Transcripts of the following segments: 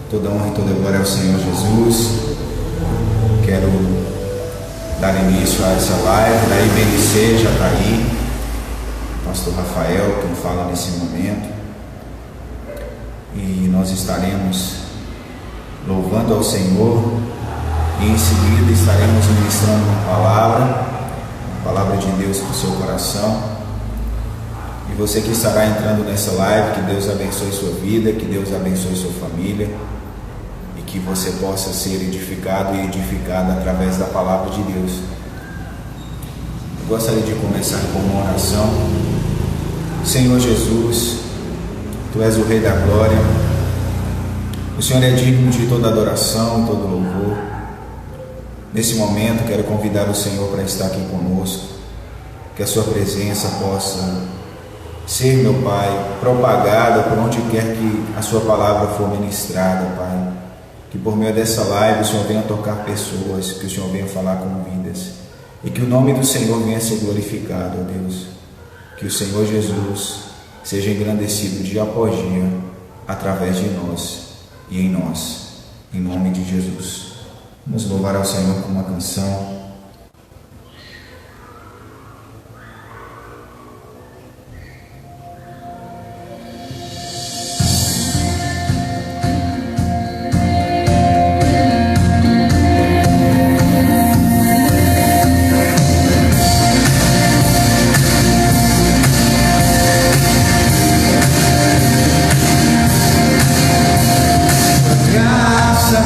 Toda honra e toda glória ao Senhor Jesus. Quero dar início a essa live da IBNC Jataí. Pastor Rafael, quem fala nesse momento. E nós estaremos louvando ao Senhor e em seguida estaremos ministrando uma palavra de Deus para o seu coração. E você que estará entrando nessa live, que Deus abençoe sua vida, que Deus abençoe sua família e que você possa ser edificado e edificada através da palavra de Deus. Eu gostaria de começar com uma oração. Senhor Jesus, Tu és o Rei da Glória, o Senhor é digno de toda adoração e todo louvor. Nesse momento quero convidar o Senhor para estar aqui conosco, que a Sua presença possa ser, meu Pai, propagada por onde quer que a Sua palavra for ministrada, Pai. Que por meio dessa live o Senhor venha tocar pessoas, que o Senhor venha falar com vidas e que o nome do Senhor venha ser glorificado, ó Deus. Que o Senhor Jesus seja engrandecido dia após dia através de nós e em nós, em nome de Jesus. Vamos louvar ao Senhor com uma canção.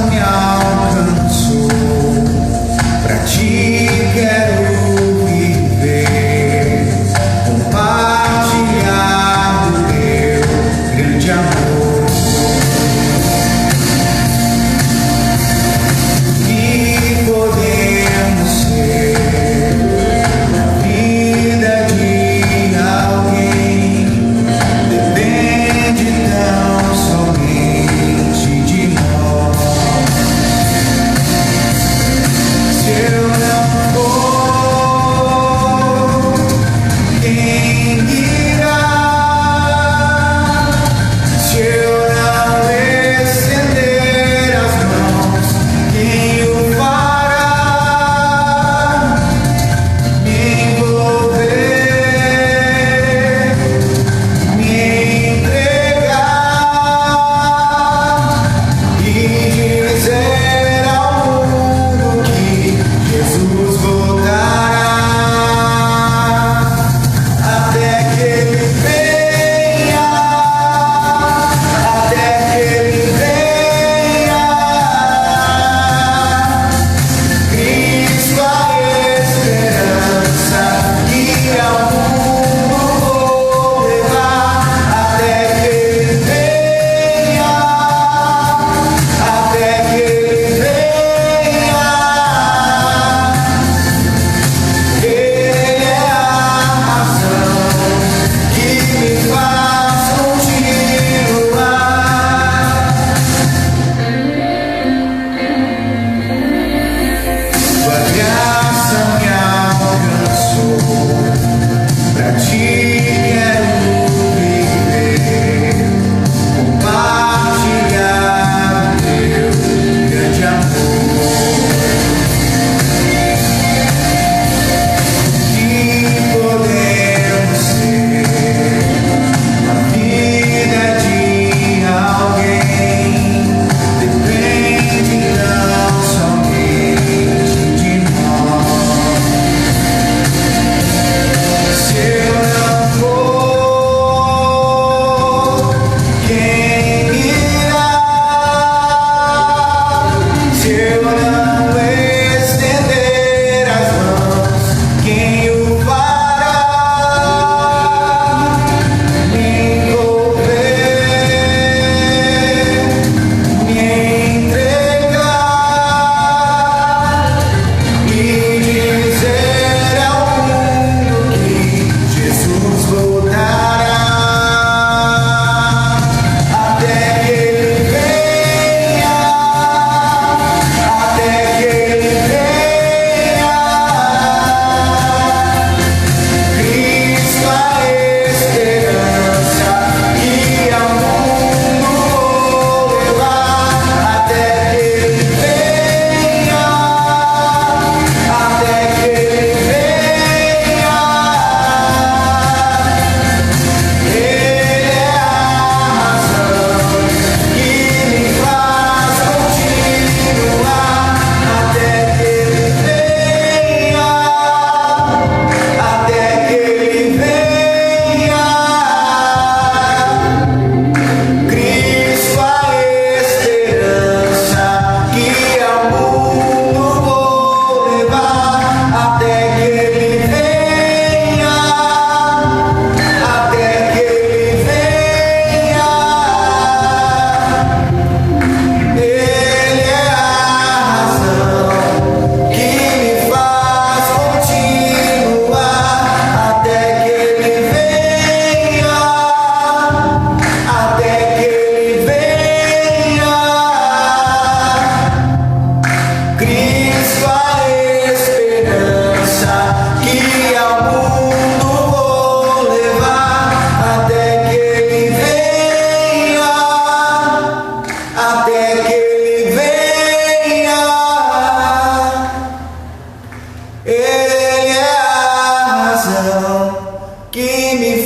Me alcançou, pra ti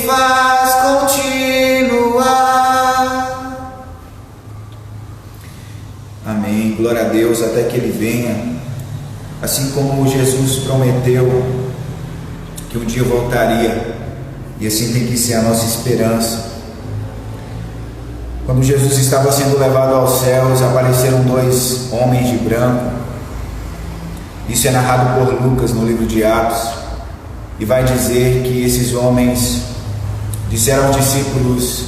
faz continuar. Amém. Glória a Deus, até que Ele venha. Assim como Jesus prometeu que um dia voltaria, e assim tem que ser a nossa esperança. Quando Jesus estava sendo levado aos céus, apareceram 2 homens de branco. Isso é narrado por Lucas no livro de Atos, e vai dizer que esses homens disseram aos discípulos: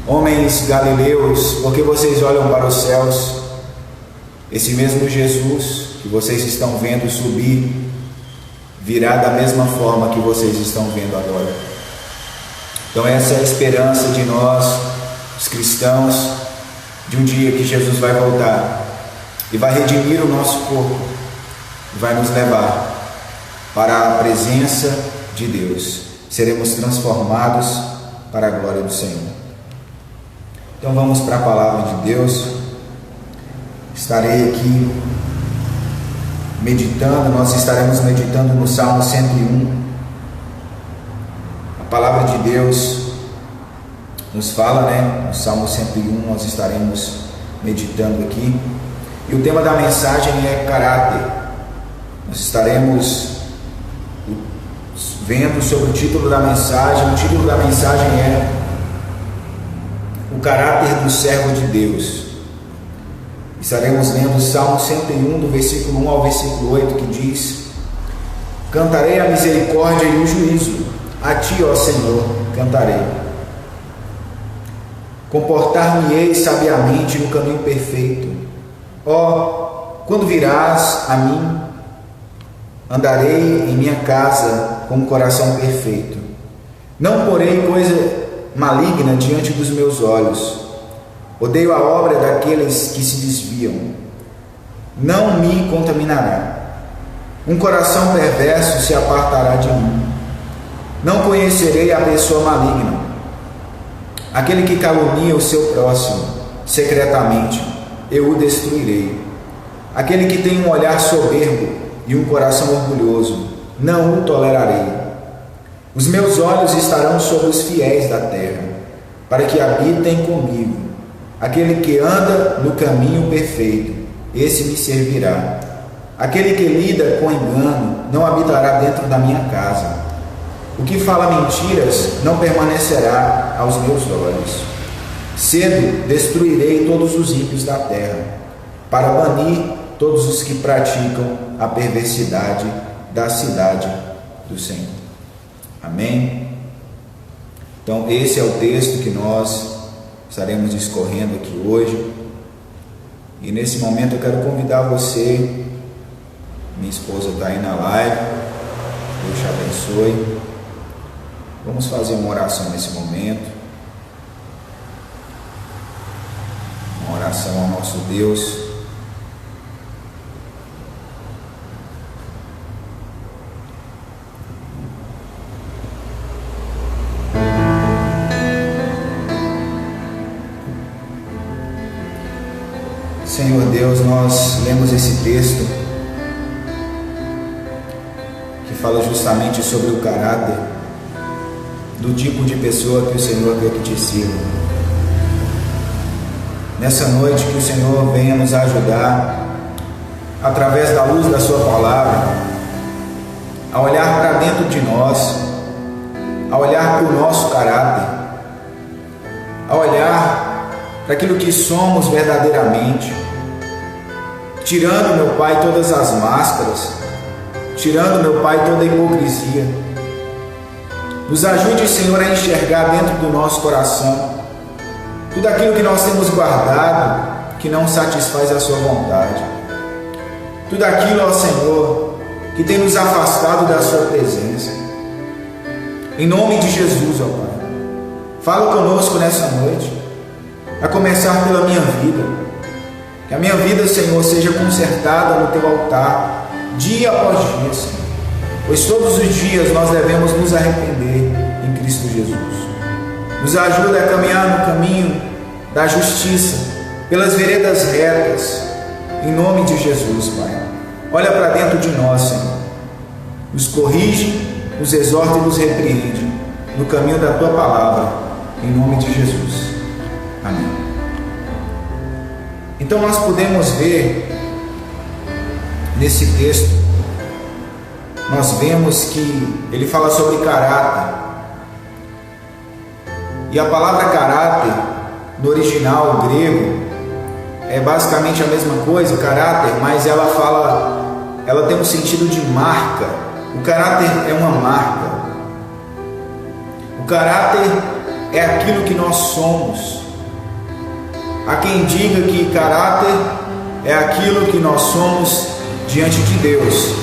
homens galileus, por que vocês olham para os céus? Esse mesmo Jesus que vocês estão vendo subir virá da mesma forma que vocês estão vendo agora. Então essa é a esperança de nós, os cristãos, de um dia que Jesus vai voltar e vai redimir o nosso corpo, vai nos levar para a presença de Deus. Seremos transformados para a glória do Senhor. Então vamos para a palavra de Deus. Estarei aqui meditando, nós estaremos meditando no Salmo 101. A palavra de Deus nos fala, no Salmo 101 nós estaremos meditando aqui. E o tema da mensagem é caráter. Nós estaremos vendo sobre o título da mensagem. O título da mensagem é O Caráter do Servo de Deus. Estaremos lendo o Salmo 101, do versículo 1 ao versículo 8, que diz: cantarei a misericórdia e o juízo, a ti, ó Senhor, cantarei. Comportar-me-ei sabiamente no caminho perfeito. Ó, quando virás a mim, andarei em minha casa com um coração perfeito. Não porei coisa maligna diante dos meus olhos. Odeio a obra daqueles que se desviam. Não me contaminará. Um coração perverso se apartará de mim. Não conhecerei a pessoa maligna. Aquele que calunia o seu próximo secretamente, eu o destruirei. Aquele que tem um olhar soberbo e um coração orgulhoso, não o tolerarei. Os meus olhos estarão sobre os fiéis da terra, para que habitem comigo. Aquele que anda no caminho perfeito, esse me servirá. Aquele que lida com engano não habitará dentro da minha casa. O que fala mentiras não permanecerá aos meus olhos. Cedo destruirei todos os ímpios da terra, para banir todos os que praticam a perversidade da cidade do Senhor. Amém? Então esse é o texto que nós estaremos discorrendo aqui hoje. E nesse momento eu quero convidar você, minha esposa está aí na live, Deus te abençoe. Vamos fazer uma oração nesse momento, uma oração ao nosso Deus. Senhor Deus, nós lemos esse texto que fala justamente sobre o caráter do tipo de pessoa que o Senhor quer que te sirva. Nessa noite, que o Senhor venha nos ajudar, através da luz da sua palavra, a olhar para dentro de nós, a olhar para o nosso caráter, a olhar para aquilo que somos verdadeiramente, tirando, meu Pai, todas as máscaras, tirando, meu Pai, toda a hipocrisia. Nos ajude, Senhor, a enxergar dentro do nosso coração tudo aquilo que nós temos guardado, que não satisfaz a sua vontade. Tudo aquilo, ó Senhor, que tem nos afastado da sua presença. Em nome de Jesus, ó Pai, fala conosco nessa noite, a começar pela minha vida. Que a minha vida, Senhor, seja consertada no Teu altar, dia após dia, Senhor. Pois todos os dias nós devemos nos arrepender em Cristo Jesus. Nos ajuda a caminhar no caminho da justiça, pelas veredas retas, em nome de Jesus, Pai. Olha para dentro de nós, Senhor. Nos corrige, nos exorta e nos repreende. no caminho da tua palavra, em nome de Jesus. Amém. Então nós podemos ver nesse texto, nós vemos que ele fala sobre caráter. E a palavra caráter, no original grego, é basicamente a mesma coisa, caráter, mas ela tem um sentido de marca. O caráter é uma marca. O caráter é aquilo que nós somos. Há quem diga que caráter é aquilo que nós somos diante de Deus.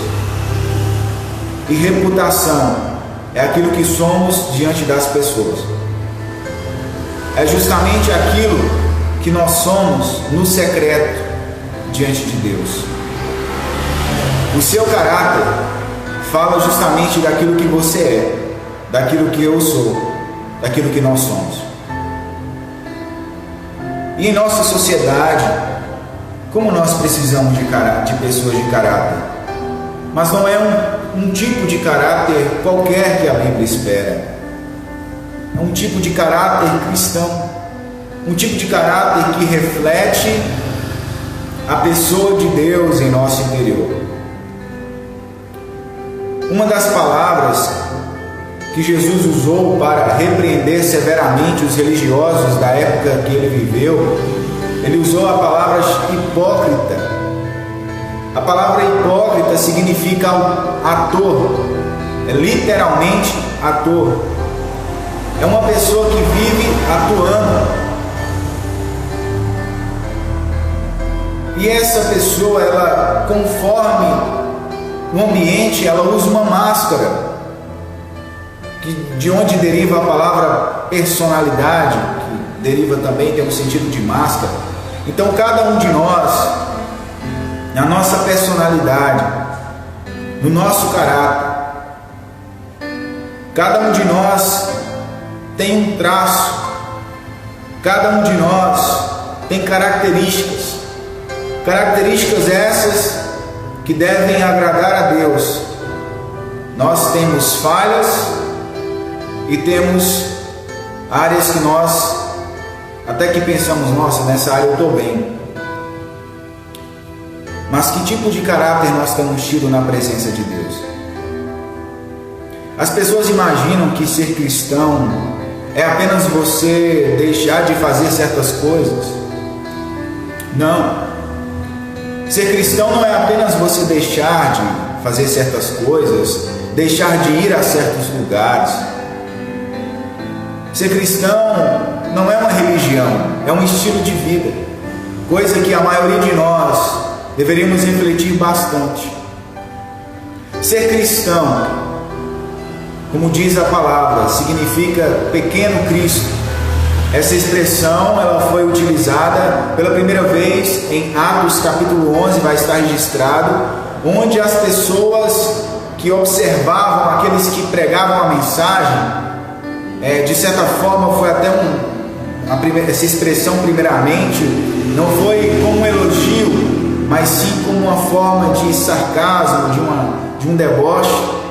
E reputação é aquilo que somos diante das pessoas. É justamente aquilo que nós somos no secreto diante de Deus. O seu caráter fala justamente daquilo que você é, daquilo que eu sou, daquilo que nós somos. E em nossa sociedade, como nós precisamos de pessoas de caráter, mas não é um tipo de caráter qualquer que a Bíblia espera. É um tipo de caráter cristão, um tipo de caráter que reflete a pessoa de Deus em nosso interior. Uma das palavras que Jesus usou para repreender severamente os religiosos da época que ele viveu, ele usou a palavra hipócrita. A palavra hipócrita significa ator, é literalmente ator. É uma pessoa que vive atuando. E essa pessoa, ela, conforme o ambiente, ela usa uma máscara, de onde deriva a palavra personalidade, que deriva também, tem um sentido de máscara. Então cada um de nós, na nossa personalidade, no nosso caráter, cada um de nós tem um traço, cada um de nós tem características essas que devem agradar a Deus. Nós temos falhas e temos áreas que nós até que pensamos, nossa, nessa área eu estou bem. Mas que tipo de caráter nós temos tido na presença de Deus? As pessoas imaginam que ser cristão é apenas você deixar de fazer certas coisas. Não. Ser cristão não é apenas você deixar de fazer certas coisas, deixar de ir a certos lugares. Ser cristão não é uma religião, é um estilo de vida, coisa que a maioria de nós deveríamos refletir bastante. Ser cristão, como diz a palavra, significa pequeno Cristo. Essa expressão ela foi utilizada pela primeira vez em Atos capítulo 11, vai estar registrado, onde as pessoas que observavam aqueles que pregavam a mensagem, de certa forma foi até essa expressão primeiramente, não foi como um elogio, mas sim como uma forma de sarcasmo, de um deboche.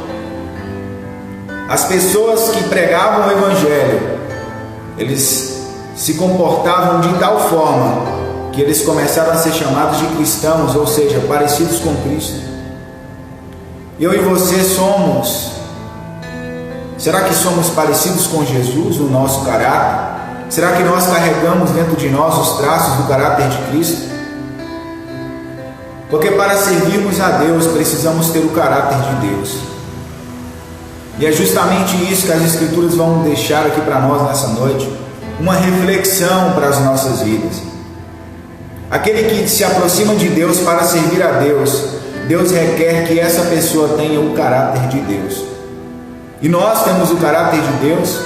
As pessoas que pregavam o Evangelho, eles se comportavam de tal forma que eles começaram a ser chamados de cristãos, ou seja, parecidos com Cristo. Eu e você somos. Será que somos parecidos com Jesus no nosso caráter? Será que nós carregamos dentro de nós os traços do caráter de Cristo? Porque para servirmos a Deus precisamos ter o caráter de Deus. E é justamente isso que as Escrituras vão deixar aqui para nós nessa noite, uma reflexão para as nossas vidas. Aquele que se aproxima de Deus para servir a Deus, Deus requer que essa pessoa tenha o caráter de Deus. E nós temos o caráter de Deus.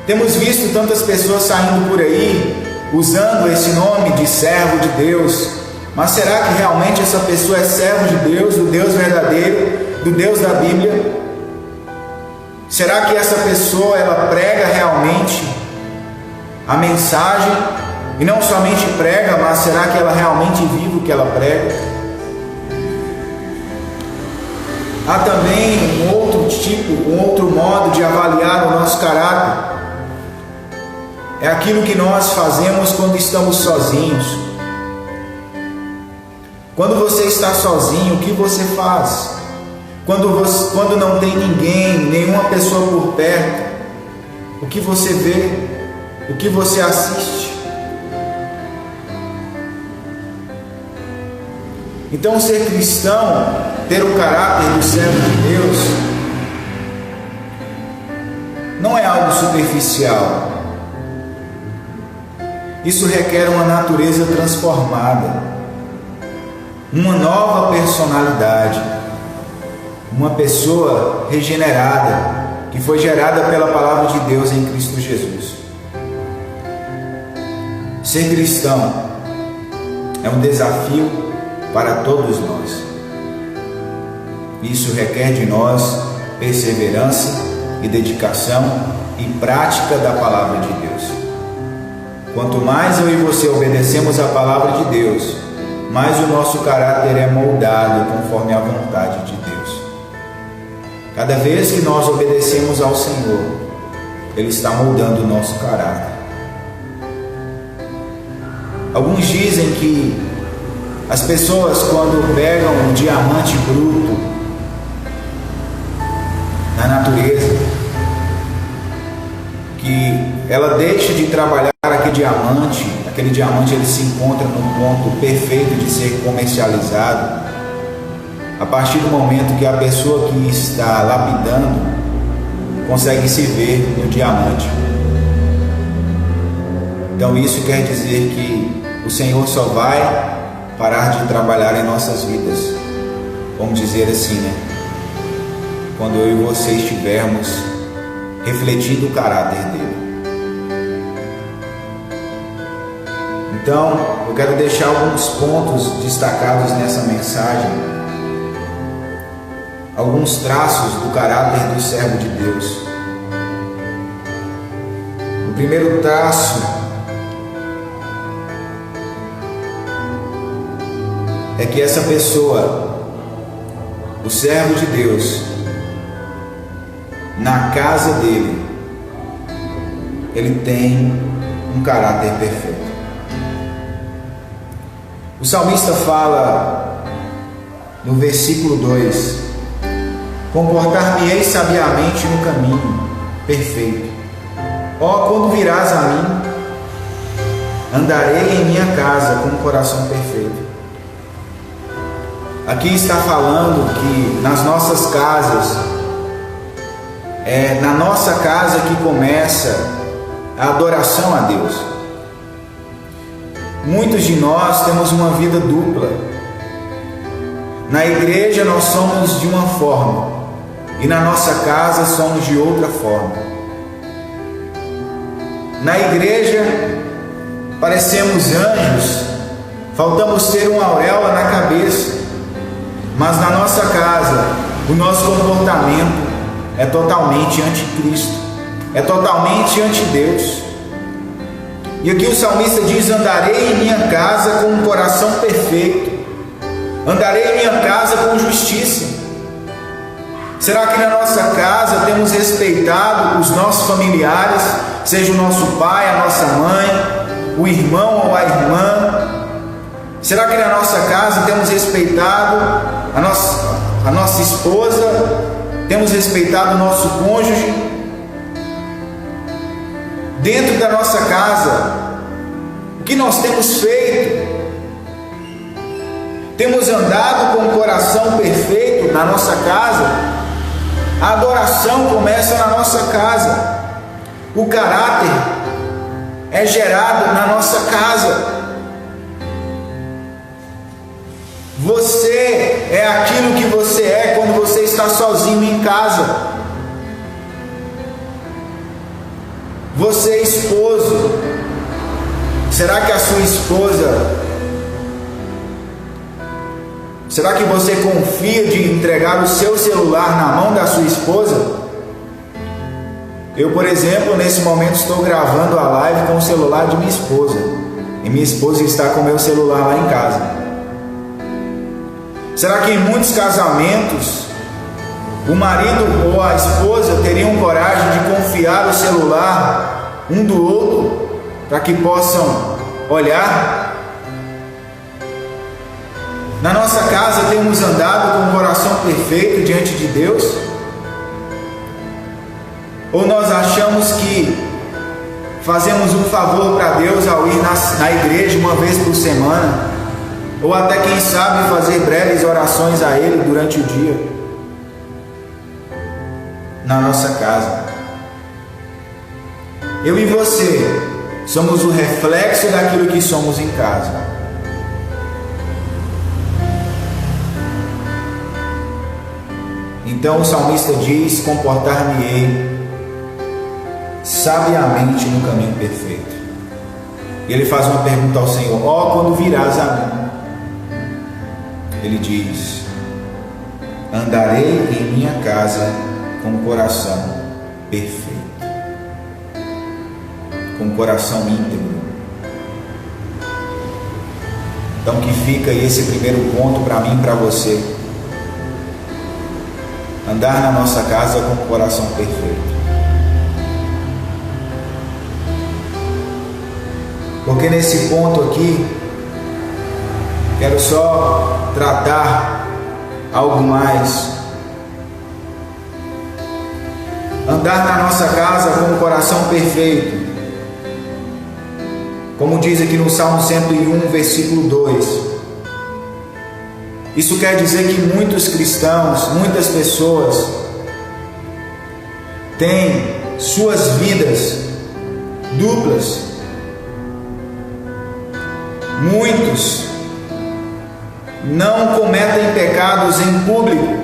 Temos visto tantas pessoas saindo por aí, usando esse nome de servo de Deus, mas será que realmente essa pessoa é servo de Deus, do Deus verdadeiro, do Deus da Bíblia? Será que essa pessoa ela prega realmente a mensagem? E não somente prega, mas será que ela realmente vive o que ela prega? Há também um outro tipo um outro modo de avaliar o nosso caráter. É aquilo que nós fazemos quando estamos sozinhos. Quando você está sozinho, o que você faz? Quando não tem ninguém, nenhuma pessoa por perto, o que você vê? O que você assiste? Então, ser cristão, ter o caráter do servo de Deus, não é algo superficial. Isso requer uma natureza transformada, uma nova personalidade, uma pessoa regenerada, que foi gerada pela palavra de Deus em Cristo Jesus. Ser cristão é um desafio para todos nós. Isso requer de nós perseverança e dedicação e prática da palavra de Deus. Quanto mais eu e você obedecemos a palavra de Deus, mais o nosso caráter é moldado conforme a vontade de Deus. Cada vez que nós obedecemos ao Senhor, Ele está moldando o nosso caráter. Alguns dizem que as pessoas, quando pegam um diamante bruto na natureza, que ela deixa de trabalhar aquele diamante ele se encontra no ponto perfeito de ser comercializado a partir do momento que a pessoa que está lapidando consegue se ver no diamante. Então isso quer dizer que o Senhor só vai parar de trabalhar em nossas vidas, vamos dizer assim, né? Quando eu e você estivermos refletindo o caráter dele. Então, eu quero deixar alguns pontos destacados nessa mensagem, alguns traços do caráter do servo de Deus. O primeiro traço é que essa pessoa, o servo de Deus, na casa dele, ele tem um caráter perfeito. O salmista fala no versículo 2: comportar-me-ei sabiamente no caminho perfeito. Ó, quando virás a mim, andarei em minha casa com o coração perfeito. Aqui está falando que nas nossas casas, é na nossa casa que começa a adoração a Deus. Muitos de nós temos uma vida dupla. Na igreja nós somos de uma forma e na nossa casa somos de outra forma. Na igreja parecemos anjos, faltamos ter uma auréola na cabeça, mas na nossa casa o nosso comportamento é totalmente anticristo, é totalmente anti-Deus. E aqui o salmista diz: andarei em minha casa com um coração perfeito, andarei em minha casa com justiça. Será que na nossa casa temos respeitado os nossos familiares, seja o nosso pai, a nossa mãe, o irmão ou a irmã? Será que na nossa casa temos respeitado a nossa esposa, temos respeitado o nosso cônjuge? Dentro da nossa casa, o que nós temos feito? Temos andado com o coração perfeito na nossa casa? A adoração começa na nossa casa. O caráter é gerado na nossa casa. Você é aquilo que você é quando você está sozinho em casa. Você, esposo, será que a sua esposa, será que você confia de entregar o seu celular na mão da sua esposa? Eu, por exemplo, nesse momento estou gravando a live com o celular de minha esposa, e minha esposa está com o meu celular lá em casa. Será que em muitos casamentos o marido ou a esposa teriam coragem de confiar o celular um do outro para que possam olhar? Na nossa casa temos andado com o coração perfeito diante de Deus? Ou nós achamos que fazemos um favor para Deus ao ir na igreja uma vez por semana, ou até quem sabe fazer breves orações a Ele durante o dia? Na nossa casa, eu e você somos o reflexo daquilo que somos em casa. Então o salmista diz: comportar-me-ei sabiamente no caminho perfeito. E ele faz uma pergunta ao Senhor: quando virás a mim? Ele diz: andarei em minha casa com o coração perfeito, com o coração íntegro. Então que fica aí esse primeiro ponto para mim e para você: andar na nossa casa com o coração perfeito. Porque nesse ponto aqui, quero só tratar algo mais. Andar na nossa casa com o coração perfeito, como diz aqui no Salmo 101, versículo 2. Isso quer dizer que muitos cristãos, muitas pessoas têm suas vidas duplas. Muitos não cometem pecados em público,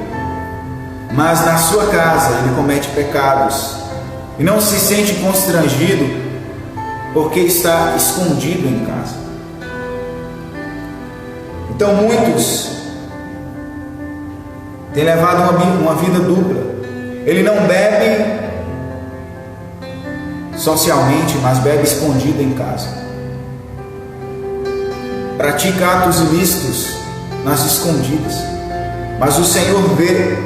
mas na sua casa ele comete pecados e não se sente constrangido porque está escondido em casa. Então muitos têm levado uma vida dupla. Ele não bebe socialmente, mas bebe escondido em casa. Pratica atos ilícitos nas escondidas, mas o Senhor vê.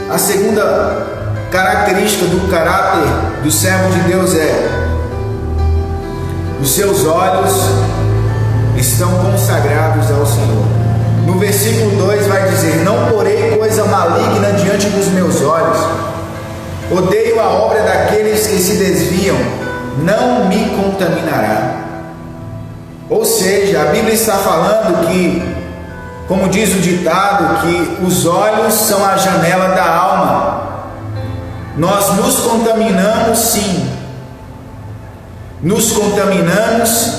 A segunda característica do caráter do servo de Deus é: os seus olhos estão consagrados ao Senhor. No versículo 2 vai dizer: não porei coisa maligna diante dos meus olhos, odeio a obra daqueles que se desviam, não me contaminará. Ou seja, a Bíblia está falando que, como diz o ditado, que os olhos são a janela da alma. Nós nos contaminamos, sim. Nos contaminamos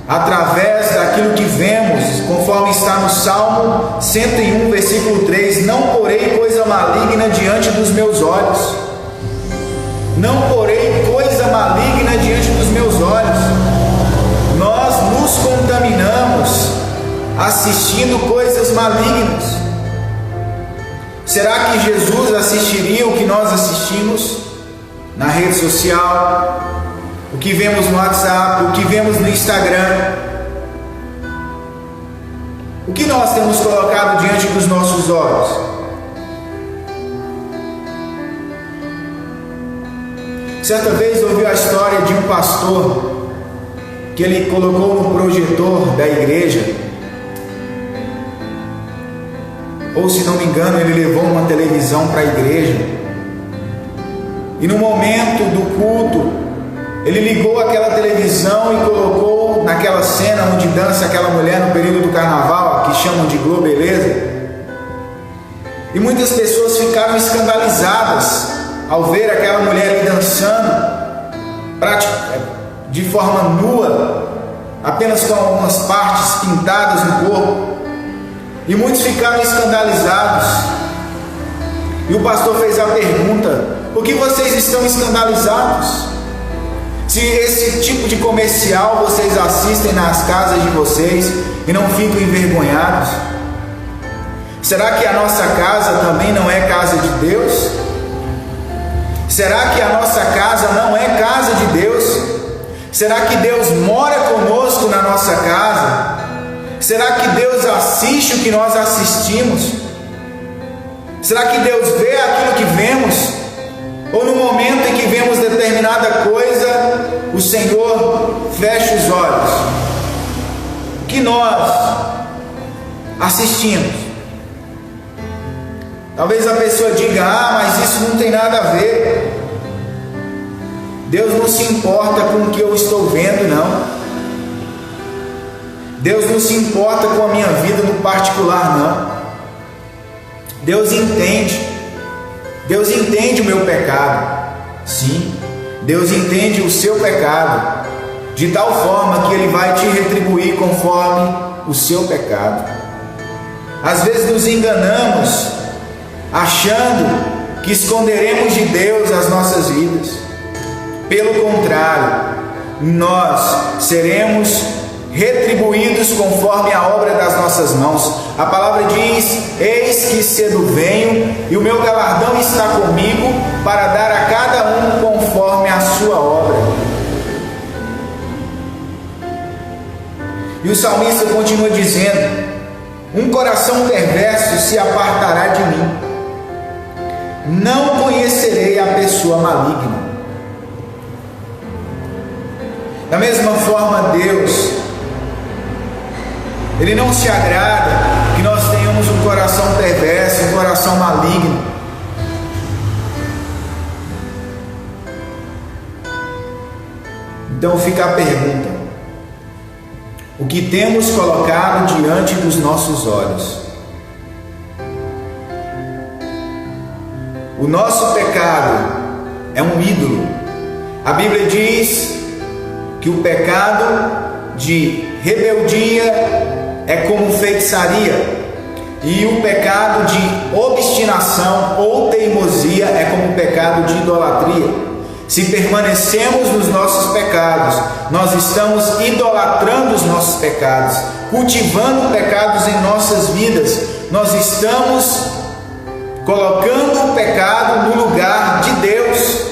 através daquilo que vemos, conforme está no Salmo 101, versículo 3: não porei coisa maligna diante dos meus olhos. Não porei coisa maligna diante dos meus olhos. Nós nos contaminamos assistindo coisas malignas. Será que Jesus assistiria o que nós assistimos na rede social, o que vemos no WhatsApp, o que vemos no Instagram? O que nós temos colocado diante dos nossos olhos? Certa vez ouvi a história de um pastor que ele colocou no projetor da igreja, ou se não me engano, ele levou uma televisão para a igreja, e no momento do culto, ele ligou aquela televisão e colocou naquela cena onde dança aquela mulher no período do carnaval, que chamam de globeleza, e muitas pessoas ficaram escandalizadas ao ver aquela mulher ali dançando, de forma nua, apenas com algumas partes pintadas no corpo, e muitos ficaram escandalizados. E o pastor fez a pergunta: por que vocês estão escandalizados? Se esse tipo de comercial vocês assistem nas casas de vocês e não ficam envergonhados, será que a nossa casa também não é casa de Deus? Será que a nossa casa não é casa de Deus? Será que Deus mora conosco na nossa casa? Será que Deus assiste o que nós assistimos? Será que Deus vê aquilo que vemos? Ou no momento em que vemos determinada coisa, o Senhor fecha os olhos? O que nós assistimos? Talvez a pessoa diga: mas isso não tem nada a ver. Deus não se importa com o que eu estou vendo, não. Deus não se importa com a minha vida no particular, não. Deus entende o meu pecado. Sim, Deus entende o seu pecado, de tal forma que Ele vai te retribuir conforme o seu pecado. Às vezes nos enganamos, achando que esconderemos de Deus as nossas vidas. Pelo contrário, nós seremos retribuídos conforme a obra das nossas mãos. A palavra diz: eis que cedo venho, e o meu galardão está comigo, para dar a cada um conforme a sua obra. E o salmista continua dizendo: um coração perverso se apartará de mim, não conhecerei a pessoa maligna. Da mesma forma, Deus, Ele não se agrada que nós tenhamos um coração perverso, um coração maligno. Então fica a pergunta: o que temos colocado diante dos nossos olhos? O nosso pecado é um ídolo. A Bíblia diz que o pecado de rebeldia é como feitiçaria, e o pecado de obstinação ou teimosia é como o pecado de idolatria. Se permanecemos nos nossos pecados, nós estamos idolatrando os nossos pecados, cultivando pecados em nossas vidas. Nós estamos colocando o pecado no lugar de Deus.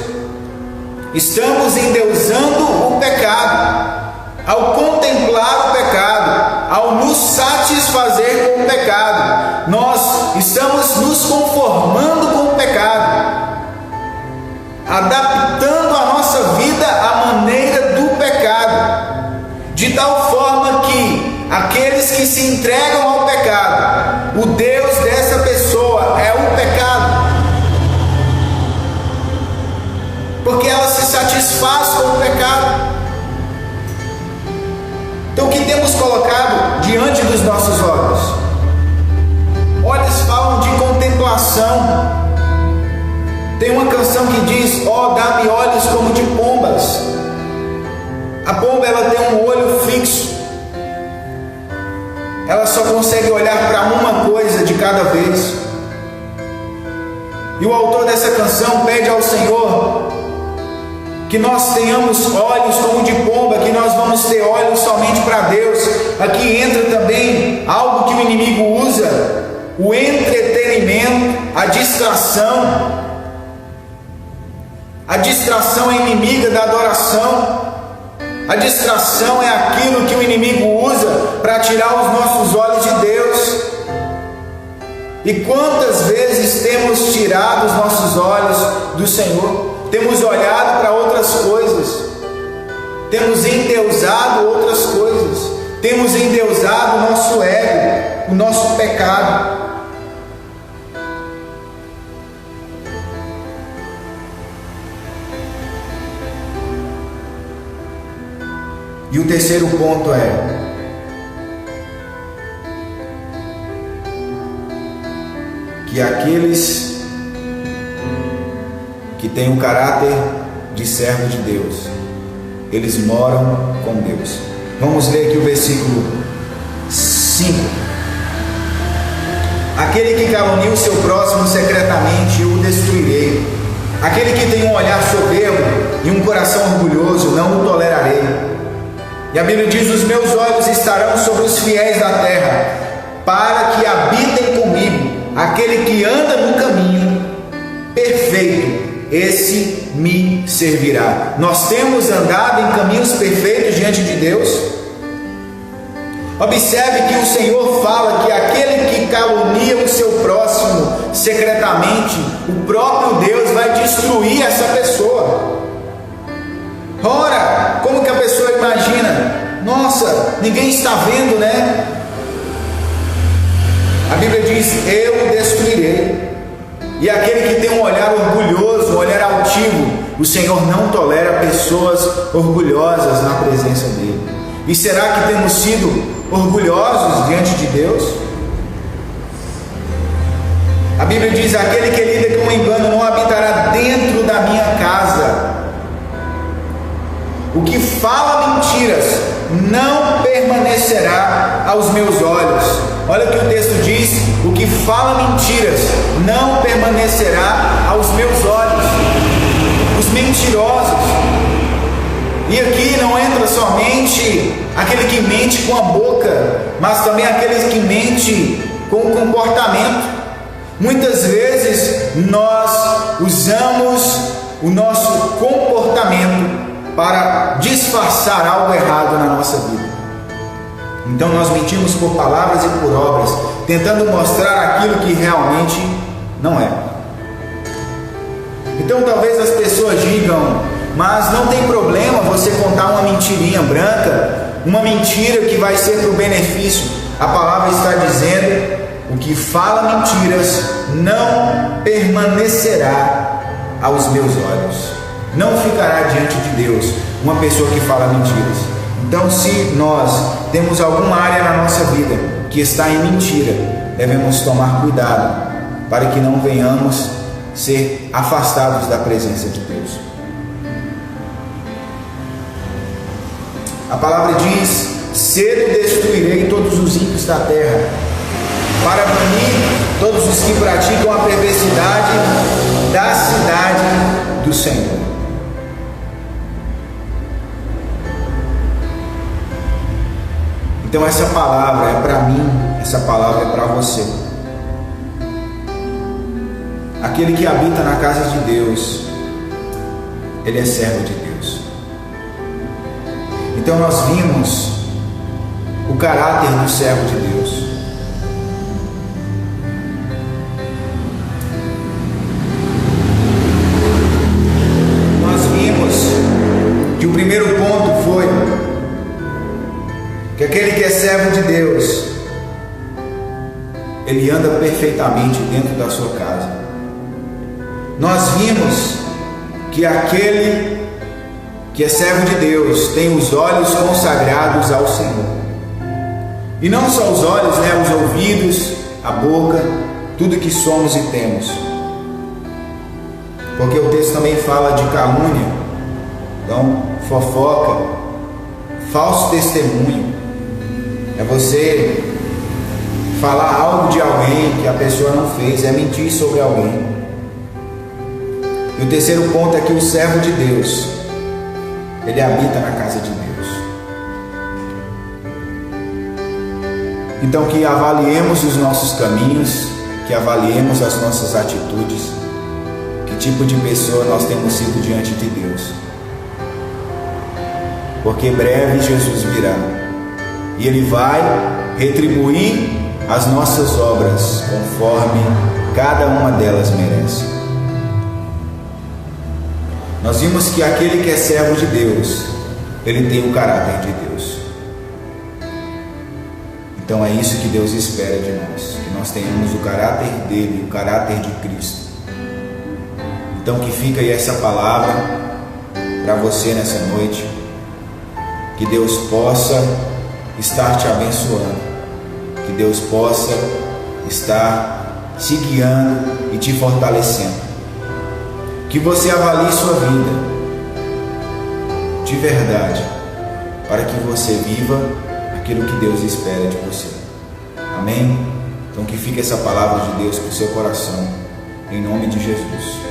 Estamos endeusando o pecado. Ao contemplar o pecado, ao nos satisfazer com o pecado, nós estamos nos conformando com o pecado, adaptando a nossa vida à maneira do pecado, de tal forma que aqueles que se entregam ao pecado, o Deus dessa pessoa é o pecado, porque ela se satisfaz com o pecado. Então, o que temos colocado diante dos nossos olhos? Olhos falam de contemplação. Tem uma canção que diz: dá-me olhos como de pombas. A pomba, ela tem um olho fixo. Ela só consegue olhar para uma coisa de cada vez. E o autor dessa canção pede ao Senhor que nós tenhamos olhos como de pomba, que nós vamos ter olhos somente para Deus. Aqui entra também algo que o inimigo usa: o entretenimento, a distração. A distração é inimiga da adoração. A distração é aquilo que o inimigo usa para tirar os nossos olhos de Deus. E quantas vezes temos tirado os nossos olhos do Senhor? Temos olhado para outras coisas, temos endeusado outras coisas, temos endeusado o nosso ego, o nosso pecado. E o terceiro ponto é: que aqueles que têm o caráter de servo de Deus, eles moram com Deus. Vamos ler aqui o versículo 5. Aquele que calunia o seu próximo secretamente, eu o destruirei. Aquele que tem um olhar soberbo e um coração orgulhoso, não o tolerarei. E a Bíblia diz: os meus olhos estarão sobre os fiéis da terra, para que habitem comigo. Aquele que anda no caminho perfeito, esse me servirá. Nós temos andado em caminhos perfeitos diante de Deus. Observe que o Senhor fala que aquele que calunia o seu próximo secretamente, o próprio Deus vai destruir essa pessoa. Ora, como que a pessoa imagina? Nossa, ninguém está vendo, né? A Bíblia diz: eu o destruirei. E aquele que tem um olhar orgulhoso, um olhar altivo, o Senhor não tolera pessoas orgulhosas na presença dele. E será que temos sido orgulhosos diante de Deus? A Bíblia diz: aquele que lida com engano não habitará dentro da minha casa. O que fala mentiras não permanecerá aos meus olhos. Olha o que o texto diz: o que fala mentiras não permanecerá aos meus olhos. Os mentirosos. E aqui não entra somente aquele que mente com a boca, mas também aquele que mente com o comportamento. Muitas vezes nós usamos o nosso comportamento para disfarçar algo errado na nossa vida. Então nós mentimos por palavras e por obras, tentando mostrar aquilo que realmente não é. Então talvez as pessoas digam: mas não tem problema você contar uma mentirinha branca, uma mentira que vai ser para o benefício. A palavra está dizendo: o que fala mentiras não permanecerá aos meus olhos. Não ficará diante de Deus uma pessoa que fala mentiras. Então, se nós temos alguma área na nossa vida que está em mentira, devemos tomar cuidado para que não venhamos ser afastados da presença de Deus. A palavra diz: cedo destruirei todos os ímpios da terra, para banir todos os que praticam a perversidade da cidade do Senhor. Então essa palavra é para mim, essa palavra é para você. Aquele que habita na casa de Deus, ele é servo de Deus. Então nós vimos o caráter do servo de Deus. Nós vimos que o primeiro ponto foi que aquele que é servo de Deus, ele anda perfeitamente dentro da sua casa. Nós vimos que aquele que é servo de Deus tem os olhos consagrados ao Senhor. E não só os olhos, né? Os ouvidos, a boca, tudo que somos e temos. Porque o texto também fala de calúnia, então fofoca, falso testemunho. É você falar algo de alguém que a pessoa não fez, é mentir sobre alguém. E o terceiro ponto é que o servo de Deus, ele habita na casa de Deus. Então que avaliemos os nossos caminhos, que avaliemos as nossas atitudes, que tipo de pessoa nós temos sido diante de Deus. Porque breve Jesus virá e Ele vai retribuir as nossas obras conforme cada uma delas merece. Nós vimos que aquele que é servo de Deus, ele tem o caráter de Deus. Então é isso que Deus espera de nós, que nós tenhamos o caráter dele, o caráter de Cristo. Então que fica aí essa palavra para você nessa noite, que Deus possa estar te abençoando, que Deus possa estar te guiando e te fortalecendo, que você avalie sua vida de verdade, para que você viva aquilo que Deus espera de você. Amém? Então que fique essa palavra de Deus para o seu coração, em nome de Jesus.